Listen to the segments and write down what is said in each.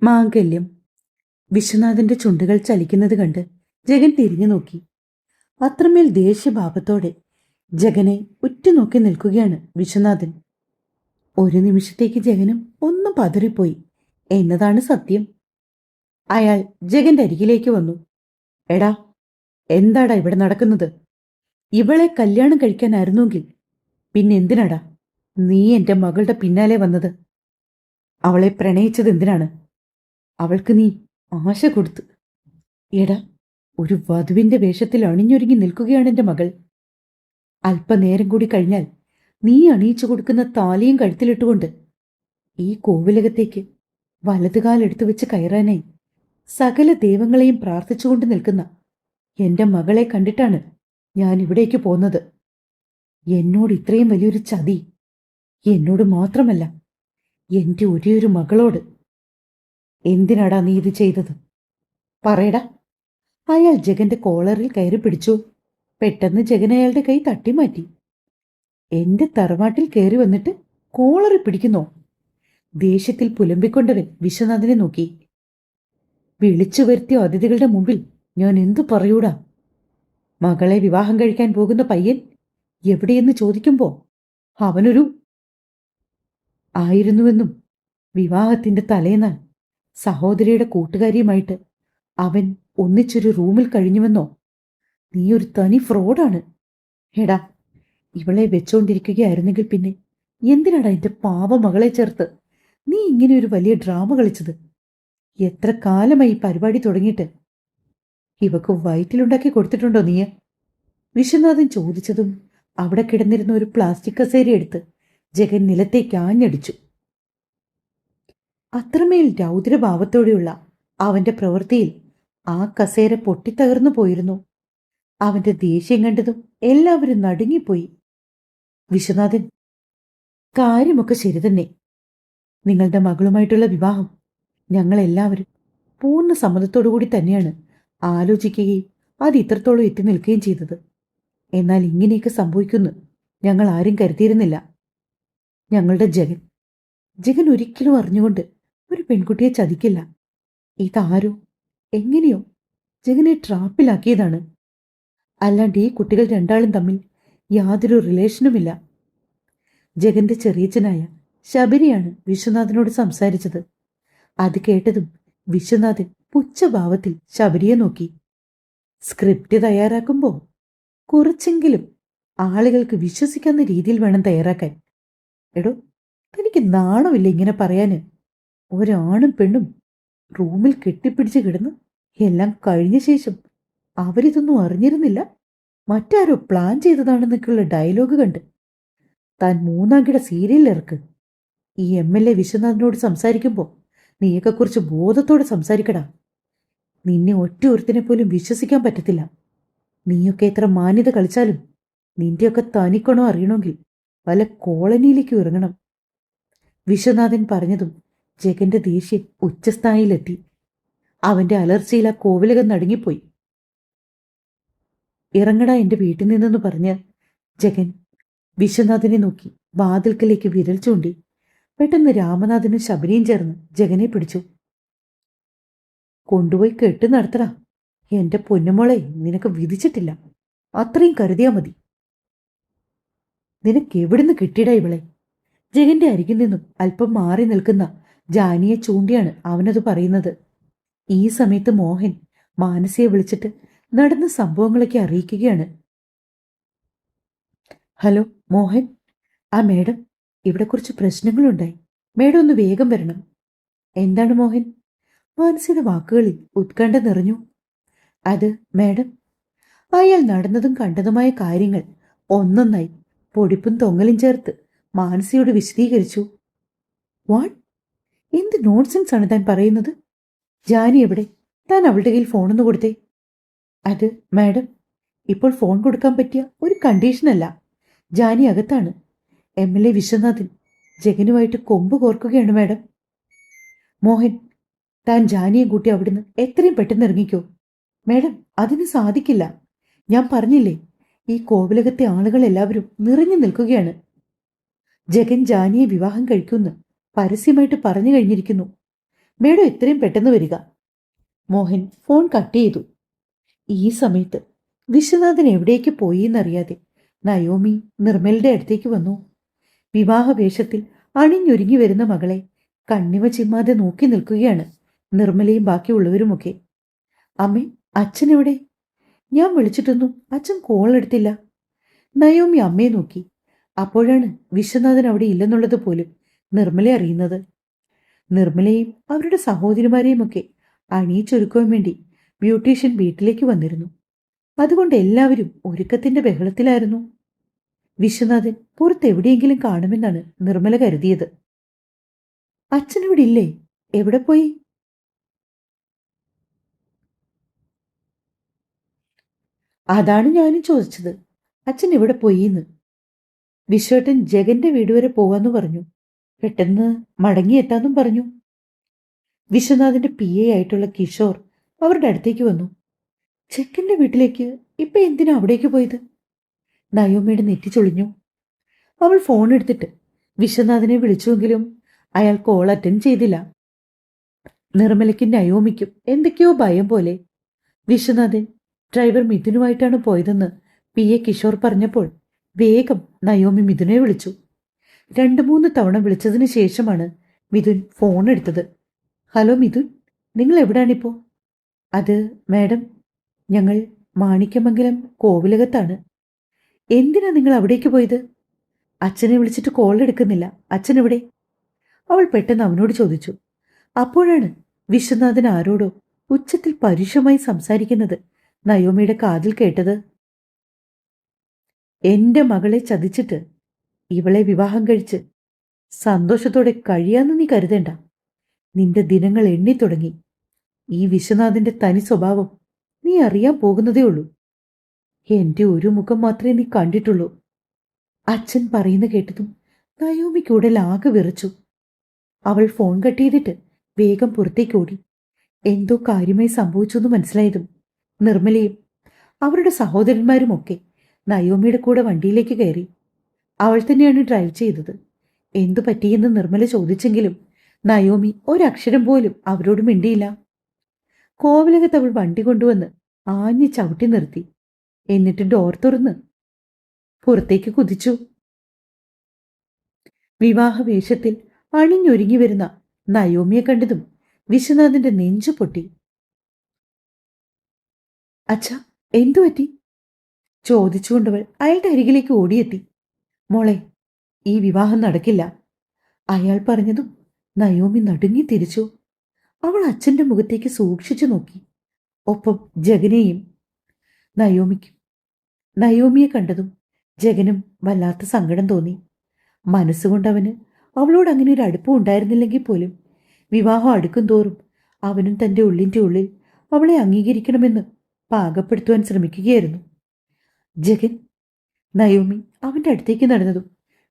മാംഗല്യം. വിശ്വനാഥന്റെ ചുണ്ടുകൾ ചലിക്കുന്നത് കണ്ട് ജഗൻ തിരിഞ്ഞു നോക്കി. അത്രമേൽ ദേഷ്യഭാവത്തോടെ ജഗനെ ഉറ്റുനോക്കി നിൽക്കുകയാണ് വിശ്വനാഥൻ. ഒരു നിമിഷത്തേക്ക് ജഗനും ഒന്നും പതറിപ്പോയി എന്നതാണ് സത്യം. അയാൾ ജഗന്റെ അരികിലേക്ക് വന്നു. എടാ, എന്താടാ ഇവിടെ നടക്കുന്നത്? ഇവളെ കല്യാണം കഴിക്കാനായിരുന്നെങ്കിൽ പിന്നെന്തിനാടാ നീ എന്റെ മകളുടെ പിന്നാലെ വന്നത്? അവളെ പ്രണയിച്ചത് എന്തിനാണ്? അവൾക്ക് നീ ആശ കൊടുത്ത്. എടാ, ഒരു വധുവിന്റെ വേഷത്തിൽ അണിഞ്ഞൊരുങ്ങി നിൽക്കുകയാണ് എന്റെ മകൾ. അല്പനേരം കൂടി കഴിഞ്ഞാൽ നീ അണിയിച്ചു കൊടുക്കുന്ന താലിയും കഴുത്തിലിട്ടുകൊണ്ട് ഈ കോവിലകത്തേക്ക് വലതുകാലെടുത്തു വെച്ച് കയറാനായി സകല ദൈവങ്ങളെയും പ്രാർത്ഥിച്ചുകൊണ്ട് നിൽക്കുന്ന എന്റെ മകളെ കണ്ടിട്ടാണ് ഞാൻ ഇവിടേക്ക് പോന്നത്. എന്നോട് ഇത്രയും വലിയൊരു ചതി എന്നോട് മാത്രമല്ല, എന്റെ ഒരേയൊരു മകളോട്. എന്തിനാടാ നീ ഇത് ചെയ്തത്? പറയടാ. അയാൾ ജഗന്റെ കോളറിൽ കയറി പിടിച്ചു. പെട്ടെന്ന് ജഗൻ അയാളുടെ കൈ തട്ടിമാറ്റി. എന്റെ തറവാട്ടിൽ കയറി വന്നിട്ട് കോളറി പിടിക്കുന്നോ? ദേഷ്യത്തിൽ പുലമ്പിക്കൊണ്ടവൻ വിശ്വനാഥനെ നോക്കി. വിളിച്ചു വരുത്തിയ അതിഥികളുടെ മുമ്പിൽ ഞാൻ എന്തു പറയൂടാ? മകളെ വിവാഹം കഴിക്കാൻ പോകുന്ന പയ്യൻ എവിടെയെന്ന് ചോദിക്കുമ്പോ അവനൊരു ആയിരുന്നുവെന്നും വിവാഹത്തിന്റെ തലേന്നാൾ സഹോദരിയുടെ കൂട്ടുകാരിയുമായിട്ട് അവൻ ഒന്നിച്ചൊരു റൂമിൽ കഴിഞ്ഞുവെന്നോ? നീ ഒരു തനി ഫ്രോഡാണ്. എടാ, ഇവളെ വെച്ചോണ്ടിരിക്കുകയായിരുന്നെങ്കിൽ പിന്നെ എന്തിനാടാ എന്റെ പാവ മകളെ ചേർത്ത് നീ ഇങ്ങനെ ഒരു വലിയ ഡ്രാമ കളിച്ചത്? എത്ര കാലമായി പരിപാടി തുടങ്ങിയിട്ട്? ഇവക്ക് വയറ്റിലുണ്ടാക്കി കൊടുത്തിട്ടുണ്ടോ നീ? വിശ്വനാഥൻ ചോദിച്ചതും അവിടെ കിടന്നിരുന്ന ഒരു പ്ലാസ്റ്റിക് കസേര എടുത്ത് ജഗൻ നിലത്തേക്ക് ആഞ്ഞടിച്ചു. അത്രമേൽ രൗദ്രഭാവത്തോടെയുള്ള അവന്റെ പ്രവൃത്തിയിൽ ആ കസേര പൊട്ടിത്തകർന്നു പോയിരുന്നു. അവന്റെ ദേഷ്യം കണ്ടതും എല്ലാവരും നടുങ്ങിപ്പോയി. വിശ്വനാഥൻ, കാര്യമൊക്കെ ശരി തന്നെ. നിങ്ങളുടെ മകളുമായിട്ടുള്ള വിവാഹം ഞങ്ങളെല്ലാവരും പൂർണ്ണ സമ്മതത്തോടുകൂടി തന്നെയാണ് ആലോചിക്കുകയും അത് ഇത്രത്തോളം എത്തി നിൽക്കുകയും ചെയ്തത്. എന്നാൽ ഇങ്ങനെയൊക്കെ സംഭവിക്കുന്നു ഞങ്ങൾ ആരും കരുതിയിരുന്നില്ല. ഞങ്ങളുടെ ജഗൻ ഒരിക്കലും അറിഞ്ഞുകൊണ്ട് ഒരു പെൺകുട്ടിയെ ചതിക്കില്ല. ഇതാരോ എങ്ങനെയോ ജഗനെ ട്രാപ്പിലാക്കിയതാണ്. അല്ലാണ്ട് ഈ കുട്ടികൾ രണ്ടാളും തമ്മിൽ യാതൊരു റിലേഷനുമില്ല. ജഗന്റെ ചെറിയച്ഛനായ ശബരിയാണ് വിശ്വനാഥനോട് സംസാരിച്ചത്. അത് കേട്ടതും വിശ്വനാഥൻ പുച്ഛഭാവത്തിൽ ശബരിയെ നോക്കി. സ്ക്രിപ്റ്റ് തയ്യാറാക്കുമ്പോൾ കുറച്ചെങ്കിലും ആളുകൾക്ക് വിശ്വസിക്കാവുന്ന രീതിയിൽ വേണം തയ്യാറാക്കാൻ. എടോ, തനിക്ക് നാണമില്ല ഇങ്ങനെ പറയാന്? ഒരാണും പെണ്ണും റൂമിൽ കെട്ടിപ്പിടിച്ച് കിടന്ന് എല്ലാം കഴിഞ്ഞ ശേഷം അവരിതൊന്നും അറിഞ്ഞിരുന്നില്ല, മറ്റാരോ പ്ലാൻ ചെയ്തതാണെന്നൊക്കെയുള്ള ഡയലോഗ് കണ്ട് താൻ മൂന്നാം കിട സീരിയലിലിറക്ക്. ഈ MLA വിശ്വനാഥനോട് സംസാരിക്കുമ്പോൾ നീയൊക്കെ കുറിച്ച് ബോധത്തോടെ സംസാരിക്കടാ. നിന്നെ ഒറ്റ ഒരുത്തിനെ പോലും വിശ്വസിക്കാൻ പറ്റത്തില്ല. നീയൊക്കെ എത്ര മാന്യത കളിച്ചാലും നിന്റെയൊക്കെ തനിക്കണോ അറിയണമെങ്കിൽ വല്ല കോളനിയിലേക്ക് ഇറങ്ങണം. വിശ്വനാഥൻ പറഞ്ഞതും ജഗന്റെ ദേഷ്യം ഉച്ചസ്ഥായിലെത്തി. അവന്റെ അലർച്ചയിൽ ആ കോവിലകം നടുങ്ങിപ്പോയി. ഇറങ്ങടാ എന്റെ വീട്ടിൽ നിന്നെന്ന് പറഞ്ഞ് ജഗൻ വിശ്വനാഥനെ നോക്കി വാതിൽക്കലേക്ക് വിരൽ ചൂണ്ടി. പെട്ടെന്ന് രാമനാഥനും ശബരിയും ചേർന്ന് ജഗനെ പിടിച്ചു. കൊണ്ടുപോയി കെട്ട് നടത്തടാ. എന്റെ പൊന്നുമോളെ നിനക്ക് വിധിച്ചിട്ടില്ല, അത്രയും കരുതിയാ മതി. നിനക്ക് എവിടുന്ന് കിട്ടിയിടാ ഇവളെ? ജഗന്റെ അരികിൽ നിന്നും അല്പം മാറി നിൽക്കുന്ന ജാനിയെ ചൂണ്ടിയാണ് അവനത് പറയുന്നത്. ഈ സമയത്ത് മോഹൻ മാനസിയെ വിളിച്ചിട്ട് നടന്ന സംഭവങ്ങളൊക്കെ അറിയിക്കുകയാണ്. ഹലോ മോഹൻ, ആ മേഡം, ഇവിടെ കുറച്ച് പ്രശ്നങ്ങളുണ്ടായി. മേഡം ഒന്ന് വേഗം വരണം. എന്താണ് മോഹൻ? മാനസിയുടെ വാക്കുകളിൽ ഉത്കണ്ഠ നിറഞ്ഞു. അത് മേഡം, അയാൾ നടന്നതും കണ്ടതുമായ കാര്യങ്ങൾ ഒന്നൊന്നായി പൊടിപ്പും തൊങ്ങലും ചേർത്ത് മാനസിയോട് വിശദീകരിച്ചു. വാട്ട്? എന്ത് നോൺസെൻസ് ആണ് താൻ പറയുന്നത്? ജാനി എവിടെ? താൻ അവളുടെ കയ്യിൽ ഫോണൊന്നു കൊടുത്തേ. അത് മാഡം, ഇപ്പോൾ ഫോൺ കൊടുക്കാൻ പറ്റിയ ഒരു കണ്ടീഷനല്ല. ജാനി അകത്താണ്. MLA വിശ്വനാഥൻ ജഗനുമായിട്ട് കൊമ്പ് കോർക്കുകയാണ് മാഡം. മോഹൻ, താൻ ജാനിയെ കൂട്ടി അവിടുന്ന് എത്രയും പെട്ടെന്ന് ഇറങ്ങിക്കോ. മാഡം, അതിന് സാധിക്കില്ല. ഞാൻ പറഞ്ഞില്ലേ, ഈ കോവിലകത്തെ ആളുകൾ എല്ലാവരും നിറഞ്ഞു നിൽക്കുകയാണ്. ജഗൻ ജാനിയെ വിവാഹം കഴിക്കുമെന്ന് പരസ്യമായിട്ട് പറഞ്ഞു കഴിഞ്ഞിരിക്കുന്നു. മേഡം എത്രയും പെട്ടെന്ന് വരിക. മോഹൻ ഫോൺ കട്ട് ചെയ്തു. ഈ സമയത്ത് വിശ്വനാഥൻ എവിടേക്ക് പോയി എന്നറിയാതെ നയോമി നിർമ്മലയുടെ അടുത്തേക്ക് വന്നു. വിവാഹവേഷത്തിൽ അണിഞ്ഞൊരുങ്ങി വരുന്ന മകളെ കണ്ണിമ ചിമ്മാതെ നോക്കി നിൽക്കുകയാണ് നിർമ്മലയും ബാക്കിയുള്ളവരുമൊക്കെ. അമ്മേ, അച്ഛൻ എവിടെ? ഞാൻ വിളിച്ചിട്ടൊന്നും അച്ഛൻ കോൾ എടുത്തില്ല. നയോമി അമ്മയെ നോക്കി. അപ്പോഴാണ് വിശ്വനാഥൻ അവിടെ ഇല്ലെന്നുള്ളത് പോലും നിർമ്മല അറിയുന്നത്. നിർമ്മലയും അവരുടെ സഹോദരിമാരെയും ഒക്കെ അണിയിച്ചൊരുക്കുവാൻ വേണ്ടി ബ്യൂട്ടീഷ്യൻ വീട്ടിലേക്ക് വന്നിരുന്നു. അതുകൊണ്ട് എല്ലാവരും ഒരുക്കത്തിന്റെ ബഹളത്തിലായിരുന്നു. വിശ്വനാഥൻ പുറത്തെവിടെയെങ്കിലും കാണുമെന്നാണ് നിർമ്മല കരുതിയത്. അച്ഛനിവിടെ ഇല്ലേ? എവിടെ പോയി? അതാണ് ഞാനും ചോദിച്ചത്. അച്ഛൻ എവിടെ പോയിന്ന്. വിശ്വേട്ടൻ ജഗന്റെ വീട് വരെ പോവാന്ന് പറഞ്ഞു. പെട്ടെന്ന് മടങ്ങിയെത്താന്നും പറഞ്ഞു. വിശ്വനാഥന്റെ PA ആയിട്ടുള്ള കിഷോർ അവരുടെ അടുത്തേക്ക് വന്നു. ചെക്കന്റെ വീട്ടിലേക്ക് ഇപ്പൊ എന്തിനാ അവിടേക്ക് പോയത്? നയോമിയുടെ നെറ്റി ചൊളിഞ്ഞു. അവൾ ഫോൺ എടുത്തിട്ട് വിശ്വനാഥനെ വിളിച്ചുവെങ്കിലും അയാൾ കോൾ അറ്റൻഡ് ചെയ്തില്ല. നിർമ്മലയ്ക്കും നയോമിക്കും എന്തൊക്കെയോ ഭയം പോലെ. വിശ്വനാഥൻ ഡ്രൈവർ മിഥുനുമായിട്ടാണ് പോയതെന്ന് PA കിഷോർ പറഞ്ഞപ്പോൾ വേഗം നയോമി മിഥുനെ വിളിച്ചു. 2-3 തവണ വിളിച്ചതിന് ശേഷമാണ് മിഥുൻ ഫോൺ എടുത്തത്. ഹലോ മിഥുൻ, നിങ്ങൾ എവിടാണിപ്പോ? അത് മാഡം, ഞങ്ങൾ മാണിക്യമംഗലം കോവിലകത്താണ്. എന്തിനാ നിങ്ങൾ അവിടേക്ക് പോയത്? അച്ഛനെ വിളിച്ചിട്ട് കോൾ എടുക്കുന്നില്ല. അച്ഛനെവിടെ? അവൾ പെട്ടെന്ന് അവനോട് ചോദിച്ചു. അപ്പോഴാണ് വിശ്വനാഥൻ ആരോടോ ഉച്ചത്തിൽ പരുഷമായി സംസാരിക്കുന്നത് നയോമിയുടെ കാതിൽ കേട്ടത്. എന്റെ മകളെ ചതിച്ചിട്ട് ഇവളെ വിവാഹം കഴിച്ച് സന്തോഷത്തോടെ കഴിയാന്ന് നീ കരുതേണ്ട. നിന്റെ ദിനങ്ങൾ എണ്ണിത്തുടങ്ങി. ഈ വിശ്വനാഥന്റെ തനി സ്വഭാവം നീ അറിയാൻ പോകുന്നതേ ഉള്ളൂ. എന്റെ ഒരു മുഖം മാത്രമേ നീ കണ്ടിട്ടുള്ളൂ. അച്ഛൻ പറയുന്ന കേട്ടതും നയോമിക്ക് ഉടലാകെ വിറച്ചു. അവൾ ഫോൺ കട്ട് ചെയ്തിട്ട് വേഗം പുറത്തേക്ക് ഓടി. എന്തോ കാര്യമായി സംഭവിച്ചെന്ന് മനസ്സിലായതും നിർമ്മലയും അവരുടെ സഹോദരന്മാരുമൊക്കെ നയോമിയുടെ കൂടെ വണ്ടിയിലേക്ക് കയറി. അവൾ തന്നെയാണ് ഡ്രൈവ് ചെയ്തത്. എന്തു പറ്റിയെന്ന് നിർമ്മല ചോദിച്ചെങ്കിലും നയോമി ഒരക്ഷരം പോലും അവരോട് മിണ്ടിയില്ല. കോവിലകത്ത് അവൾ വണ്ടി കൊണ്ടുവന്ന് ആഞ്ഞു ചവിട്ടി നിർത്തി. എന്നിട്ട് ഡോർ തുറന്ന് പുറത്തേക്ക് കുതിച്ചു. വിവാഹവേഷത്തിൽ അണിഞ്ഞൊരുങ്ങി വരുന്ന നയോമിയെ കണ്ടതും വിശ്വനാഥന്റെ നെഞ്ചു പൊട്ടി. അച്ഛാ, എന്തു പറ്റി? ചോദിച്ചുകൊണ്ടവൾ അയാളുടെ അരികിലേക്ക് ഓടിയെത്തി. മോളെ, ഈ വിവാഹം നടക്കില്ല. അയാൾ പറഞ്ഞതും നയോമി നടുങ്ങി തിരിച്ചു. അവൾ അച്ഛന്റെ മുഖത്തേക്ക് സൂക്ഷിച്ചു നോക്കി. ഒപ്പം ജഗനെയും. നയോമിയെ കണ്ടതും ജഗനും വല്ലാത്ത സങ്കടം തോന്നി. മനസ്സുകൊണ്ടവന് അവളോട് അങ്ങനെ ഒരു അടുപ്പം ഉണ്ടായിരുന്നില്ലെങ്കിൽ പോലും വിവാഹം അടുക്കും തോറും അവനും തന്റെ ഉള്ളിൻ്റെ ഉള്ളിൽ അവളെ അംഗീകരിക്കണമെന്ന് പാകപ്പെടുത്തുവാൻ ശ്രമിക്കുകയായിരുന്നു. ജഗൻ. നയോമി അവന്റെ അടുത്തേക്ക് നടന്നതും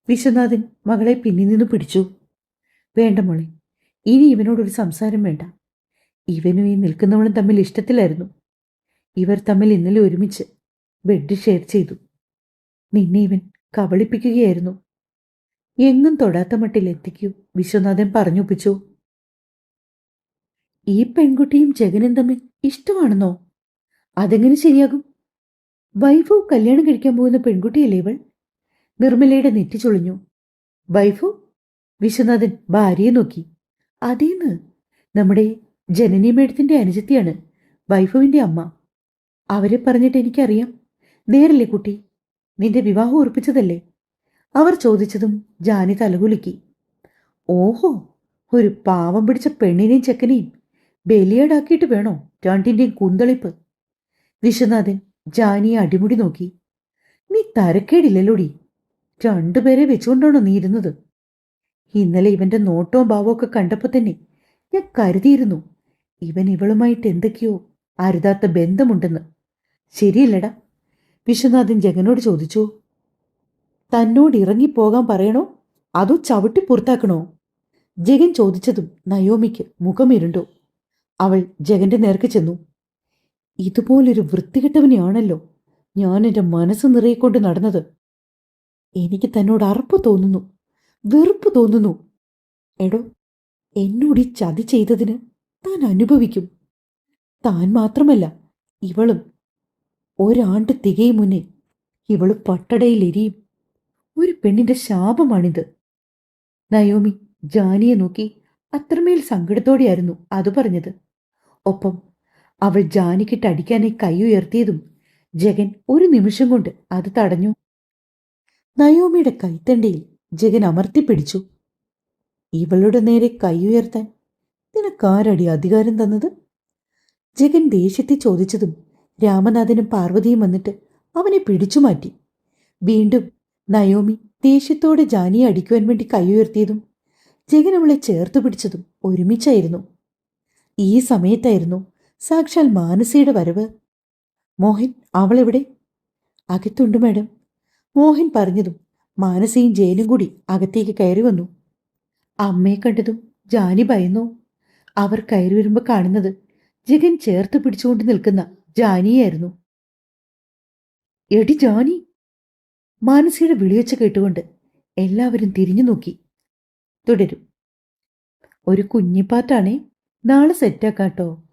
വിശ്വനാഥൻ മകളെ പിന്നിൽ നിന്ന് പിടിച്ചു. വേണ്ട മോളെ, ഇനി ഇവനോടൊരു സംസാരം വേണ്ട. ഇവനും ഈ നിൽക്കുന്നവളും തമ്മിൽ ഇഷ്ടത്തിലായിരുന്നു. ഇവർ തമ്മിൽ ഇന്നലെ ഒരുമിച്ച് ബെഡ് ഷെയർ ചെയ്തു. നിന്നെ ഇവൻ കബളിപ്പിക്കുകയായിരുന്നു. എങ്ങും തൊടാത്ത മട്ടിൽ എത്തിക്കൂ വിശ്വനാഥൻ പറഞ്ഞൊപ്പിച്ചു. ഈ പെൺകുട്ടിയും ജഗനും തമ്മിൽ ഇഷ്ടമാണെന്നോ? അതെങ്ങനെ ശരിയാകും? വൈഭവ് കല്യാണം കഴിക്കാൻ പോകുന്ന പെൺകുട്ടിയല്ലേ ഇവൾ? നിർമ്മലയുടെ നെറ്റി ചൊളിഞ്ഞു. വൈഭവ്? വിശ്വനാഥൻ ഭാര്യയെ നോക്കി. അതേന്ന്, നമ്മുടെ ജനനി മേഡത്തിന്റെ അനുജത്തിയാണ് വൈഭവിന്റെ അമ്മ. അവരെ പറഞ്ഞിട്ട് എനിക്കറിയാം. നേരല്ലേ കുട്ടി? നിന്റെ വിവാഹം ഉറപ്പിച്ചതല്ലേ? അവർ ചോദിച്ചതും ജാനി തലകുലുക്കി. ഓഹോ, ഒരു പാവം പിടിച്ച പെണ്ണിനെയും ചെക്കനെയും ബലിയാടാക്കിയിട്ട് വേണോ രണ്ടിന്റെയും കുന്തളിപ്പ്? വിശ്വനാഥൻ ജാനിയെ അടിമുടി നോക്കി. നീ തരക്കേടില്ലല്ലോടി. രണ്ടുപേരെ വെച്ചുകൊണ്ടാണോ നീ ഇരുന്നത്? ഇന്നലെ ഇവന്റെ നോട്ടവും ഭാവവും ഒക്കെ കണ്ടപ്പോ തന്നെ ഞാൻ കരുതിയിരുന്നു ഇവൻ ഇവളുമായിട്ട് എന്തൊക്കെയോ അരുതാത്ത ബന്ധമുണ്ടെന്ന്. ശരിയല്ലടാ? വിശ്വനാഥൻ ജഗനോട് ചോദിച്ചു. തന്നോട് ഇറങ്ങിപ്പോകാൻ പറയണോ അതോ ചവിട്ടി പുറത്താക്കണോ? ജഗൻ ചോദിച്ചതും നയോമിക്ക് മുഖമിരുണ്ടു. അവൾ ജഗന്റെ നേർക്ക് ചെന്നു. ഇതുപോലൊരു വൃത്തികെട്ടവനെയാണല്ലോ ഞാൻ എൻ്റെ മനസ്സ് നിറയെക്കൊണ്ട് നടന്നത്. എനിക്ക് തന്നോട് അറപ്പ് തോന്നുന്നു, വെറുപ്പ് തോന്നുന്നു. എടോ, എന്നോട് ഈ ചതി ചെയ്തതിന് താൻ അനുഭവിക്കും. താൻ മാത്രമല്ല, ഇവളും. ഒരാണ്ട് തികയും മുന്നേ ഇവള് പട്ടടയിലെരിയും. ഒരു പെണ്ണിന്റെ ശാപമാണിത്. നയോമി ജാനിയെ നോക്കി അത്രമേൽ സങ്കടത്തോടെയായിരുന്നു അത് പറഞ്ഞത്. ഒപ്പം അവൾ ജാനിക്കിട്ട് അടിക്കാനായി കൈ ഉയർത്തിയതും ജഗൻ ഒരു നിമിഷം കൊണ്ട് അത് തടഞ്ഞു. നയോമിയുടെ കൈത്തണ്ടയിൽ ജഗൻ അമർത്തിപ്പിടിച്ചു. ഇവളുടെ നേരെ കൈ ഉയർത്താൻ നിനക്കാരടി അധികാരം തന്നത്? ജഗൻ ദേഷ്യത്തിൽ ചോദിച്ചതും രാമനാഥനും പാർവതിയും വന്നിട്ട് അവനെ പിടിച്ചു മാറ്റി. വീണ്ടും നയോമി ദേഷ്യത്തോടെ ജാനിയെ അടിക്കുവാൻ വേണ്ടി കൈ ഉയർത്തിയതും ജഗൻ അവളെ ചേർത്തു പിടിച്ചതും ഒരുമിച്ചായിരുന്നു. ഈ സമയത്തായിരുന്നു സാക്ഷാൽ മാനസിയുടെ വരവ്. മോഹൻ, അവളെവിടെ? അകത്തുണ്ട് മാഡം. മോഹൻ പറഞ്ഞതും മാനസിയും ജയനും കൂടി അകത്തേക്ക് കയറി വന്നു. അമ്മയെ കണ്ടതും ജാനി ഭയന്നു. അവർ കയറി വരുമ്പോൾ കാണുന്നത് ജഗൻ ചേർത്ത് പിടിച്ചുകൊണ്ട് നിൽക്കുന്ന ജാനിയായിരുന്നു. എടി ജാനി! മാനസിയുടെ വിളിയൊച്ച കേട്ടുകൊണ്ട് എല്ലാവരും തിരിഞ്ഞു നോക്കി. തുടരും. ഒരു കുഞ്ഞിപ്പാട്ടാണേ. നാളെ സെറ്റാക്കാട്ടോ.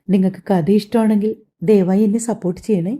നിങ്ങൾക്ക് കഥ ഇഷ്ടമാണെങ്കിൽ ദയവായി എന്നെ സപ്പോർട്ട് ചെയ്യണേ.